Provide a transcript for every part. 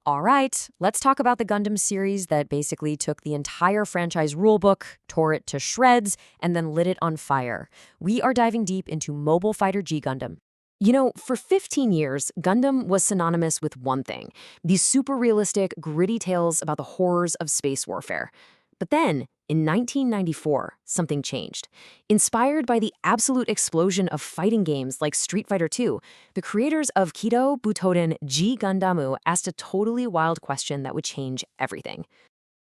All right, let's talk about the Gundam series that basically took the entire franchise rulebook, tore it to shreds, and then lit it on fire. We are diving deep into Mobile Fighter G Gundam. You know, for 15 years, Gundam was synonymous with one thing, these super realistic, gritty tales about the horrors of space warfare. But then, in 1994, something changed. Inspired by the absolute explosion of fighting games like Street Fighter II, the creators of Kido Butoden G Gundamu asked a totally wild question that would change everything.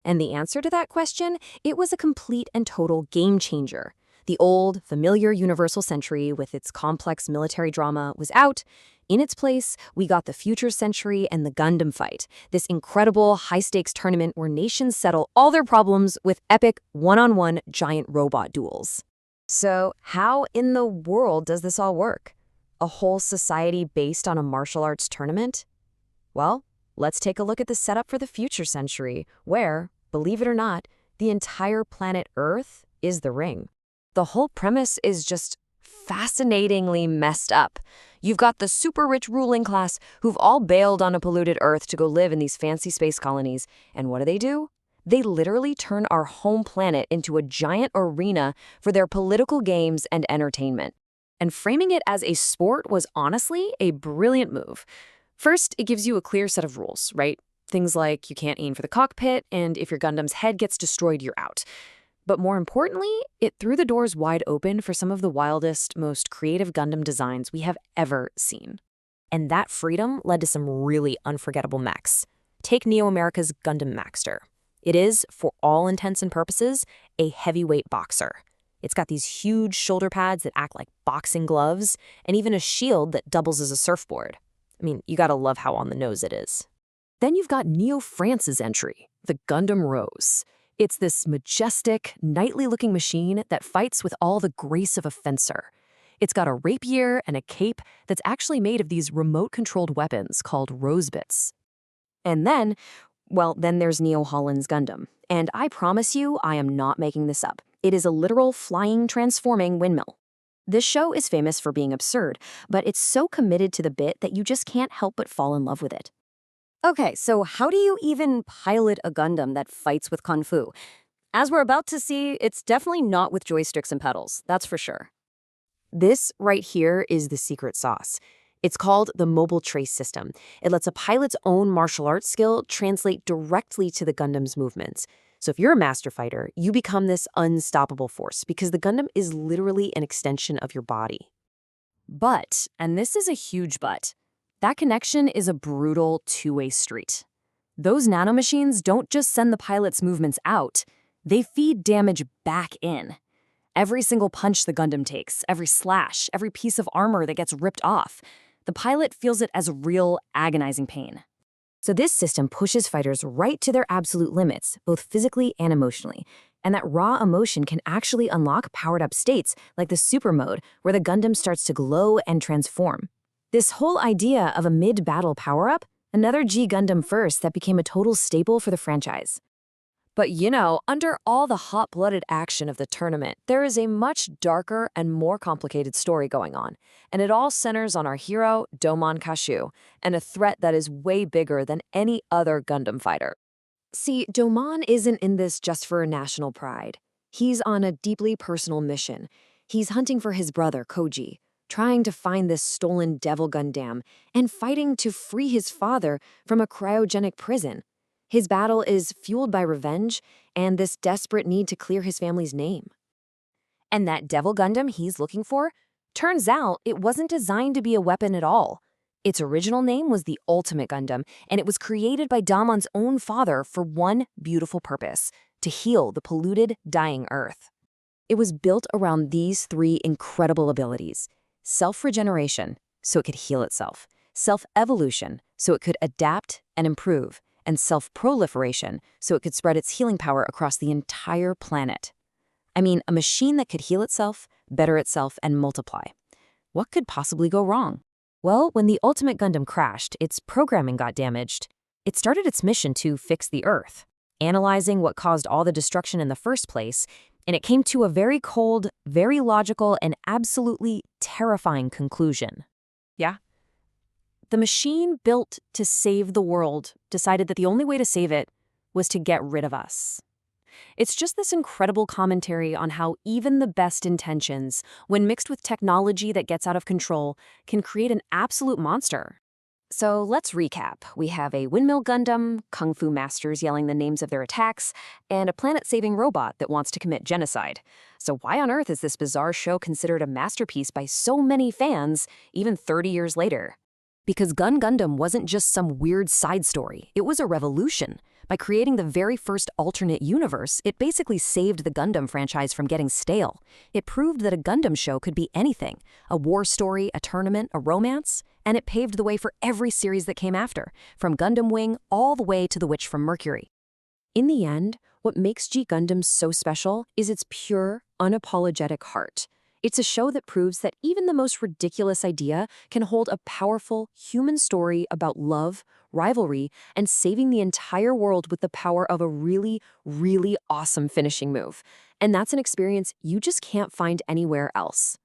And the answer to that question, it was a complete and total game changer. The old, familiar Universal Century with its complex military drama was out. In its place, we got the Future Century and the Gundam Fight, this incredible high-stakes tournament where nations settle all their problems with epic one-on-one giant robot duels. So how in the world does this all work? A whole society based on a martial arts tournament? Well, let's take a look at the setup for the Future Century, where, believe it or not, the entire planet Earth is the ring. The whole premise is just fascinatingly messed up. You've got the super rich ruling class who've all bailed on a polluted Earth to go live in these fancy space colonies. And what do? They literally turn our home planet into a giant arena for their political games and entertainment. And framing it as a sport was honestly a brilliant move. First, it gives you a clear set of rules, right? Things like you can't aim for the cockpit, and if your Gundam's head gets destroyed, you're out. But more importantly, it threw the doors wide open for some of the wildest, most creative Gundam designs we have ever seen. And that freedom led to some really unforgettable mechs. Take Neo America's Gundam Maxter. It is, for all intents and purposes, a heavyweight boxer. It's got these huge shoulder pads that act like boxing gloves, and even a shield that doubles as a surfboard. I mean, you gotta love how on the nose it is. Then you've got Neo France's entry, the Gundam Rose. It's this majestic, knightly-looking machine that fights with all the grace of a fencer. It's got a rapier and a cape that's actually made of these remote-controlled weapons called rosebits. And then there's Neo Holland's Gundam. And I promise you, I am not making this up. It is a literal flying, transforming windmill. This show is famous for being absurd, but it's so committed to the bit that you just can't help but fall in love with it. Okay, so how do you even pilot a Gundam that fights with Kung Fu? As we're about to see, it's definitely not with joysticks and pedals, that's for sure. This right here is the secret sauce. It's called the Mobile Trace System. It lets a pilot's own martial arts skill translate directly to the Gundam's movements. So if you're a master fighter, you become this unstoppable force because the Gundam is literally an extension of your body. But, and this is a huge but, that connection is a brutal two-way street. Those nanomachines don't just send the pilot's movements out, they feed damage back in. Every single punch the Gundam takes, every slash, every piece of armor that gets ripped off, the pilot feels it as real, agonizing pain. So this system pushes fighters right to their absolute limits, both physically and emotionally. And that raw emotion can actually unlock powered-up states like the super mode, where the Gundam starts to glow and transform. This whole idea of a mid-battle power-up, another G Gundam first that became a total staple for the franchise. But you know, under all the hot-blooded action of the tournament, there is a much darker and more complicated story going on. And it all centers on our hero, Domon Kashu, and a threat that is way bigger than any other Gundam fighter. See, Domon isn't in this just for national pride. He's on a deeply personal mission. He's hunting for his brother, Koji, trying to find this stolen Devil Gundam, and fighting to free his father from a cryogenic prison. His battle is fueled by revenge and this desperate need to clear his family's name. And that Devil Gundam he's looking for, turns out it wasn't designed to be a weapon at all. Its original name was the Ultimate Gundam, and it was created by Damon's own father for one beautiful purpose: to heal the polluted, dying Earth. It was built around these three incredible abilities: self-regeneration, so it could heal itself; self-evolution, so it could adapt and improve; and self-proliferation, so it could spread its healing power across the entire planet. I mean, a machine that could heal itself, better itself, and multiply. What could possibly go wrong? Well, when the Ultimate Gundam crashed, its programming got damaged. It started its mission to fix the Earth, analyzing what caused all the destruction in the first place, and it came to a very cold, very logical, and absolutely terrifying conclusion. Yeah? The machine built to save the world decided that the only way to save it was to get rid of us. It's just this incredible commentary on how even the best intentions, when mixed with technology that gets out of control, can create an absolute monster. So let's recap. We have a windmill Gundam, kung fu masters yelling the names of their attacks, and a planet-saving robot that wants to commit genocide. So why on earth is this bizarre show considered a masterpiece by so many fans, even 30 years later? Because Gundam wasn't just some weird side story, it was a revolution. By creating the very first alternate universe, it basically saved the Gundam franchise from getting stale. It proved that a Gundam show could be anything, a war story, a tournament, a romance, and it paved the way for every series that came after, from Gundam Wing all the way to The Witch from Mercury. In the end, what makes G Gundam so special is its pure, unapologetic heart. It's a show that proves that even the most ridiculous idea can hold a powerful human story about love, rivalry, and saving the entire world with the power of a really, really awesome finishing move. And that's an experience you just can't find anywhere else.